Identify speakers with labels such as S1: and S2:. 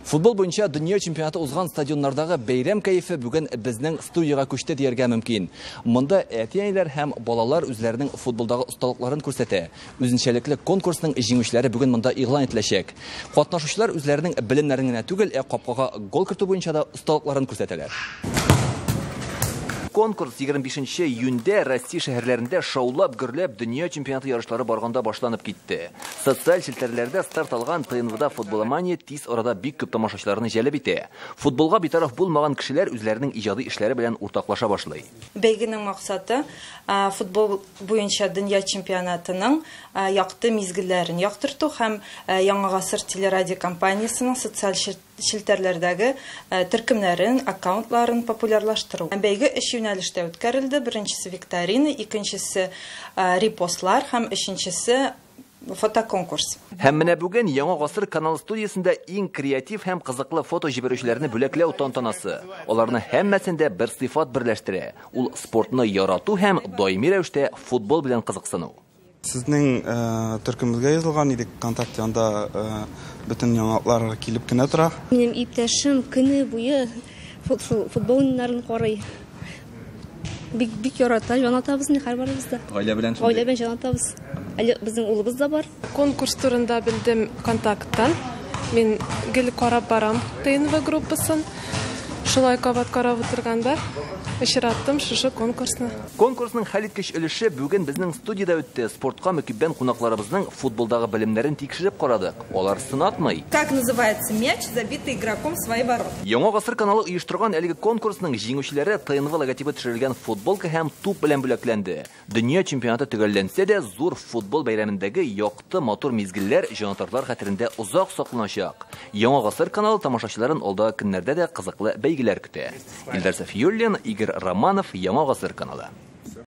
S1: Футбол буенча дөнья чемпионаты узган стадионнардагы бәйрәм кайфы бүген безнең студияга күчте дияргә мөмкин. Монда әти-әниләр һәм балалар үзләренең футболдагы осталыкларын күрсәтә. Үзенчәлекле конкурсның җиңүчеләре бүген монда игълан ителәчәк. Катнашучылар үзләренең белемнәрен генә түгел, капкага гол кертү буенча да осталыкларын күрсәтәләр. Конкурс 25 июньдә Россия шәһәрләрендә шаулап гөрләп дөнья чемпионаты ярышлары барганда башланып китте. Социаль челтәрләрдә старт алган ТНВда футболомания тиз арада бик күп тамашачыларны җәлеп итә. Футболга битараф булмаган кешеләр үзләренең иҗади эшләре белән уртаклаша башлый.
S2: Бәйгенең максаты футбол буенча дөнья чемпионатының якты мизгелләрен яктырту һәм Яңа гасыр телерадио компаниясының социаль челтәрләрдәге төркемнәрен, аккаунтларын популярлаштыру. Бәйге 3 юнәлештә үткәрелде. Беренчесе викторина, икенчесе репостлар һәм өченчесе фотоконкурс.
S1: Һәм менә бүген Яңа гасыр канал студиясендә иң креатив һәм кызыклы фото җибәрүчеләрне бүләкләү тантанасы. Аларны һәммәсендә бер сыйфат берләштерә. Ул спортны ярату һәм даими рәвештә футбол белән кызыксыну.
S3: Сезнең төркемегезгә язылган идек ВКонтакте, анда бөтен яңалыклар килеп кенә тора.
S4: Минем иптәшем көне буе футбол уеннарын карый. Бик ярата, җанатабыз ни һәрбарыбызда.
S1: Гаилә белән
S4: җанатабыз. Әле безнең улыбыз да бар.
S5: Конкурс турында белдем ВКонтактан. Мин гел карап барам ТНВ группасын. Шулай кабат карап утырганда очраттым шушы конкурсны.
S1: Конкурсның хәл иткеч өлеше бүген безнең студияда үтте. Спортка мөкиббән кунакларыбызның футболдагы белемнәрен тикшереп карадык. Алар сынатмый.
S2: Как называется мяч, забитый игроком в свои ворота?
S1: Яңа гасыр каналы оештырган әлеге конкурсның җиңүчеләре ТНВ логотипы төшерелгән футболка һәм туп белән бүләкләнде. Дөнья чемпионаты төгәлләнсә дә, зур футбол бәйрәмендәге якты матур мизгелләр җанатарлар хәтерендә озак сакланачак. Яңа гасыр каналы тамашачыларын алдагы көннәрдә дә кызыклы бәйгеләр көтә. Илдар Сафиуллин, Игорь Романов, Яңа гасыр каналы.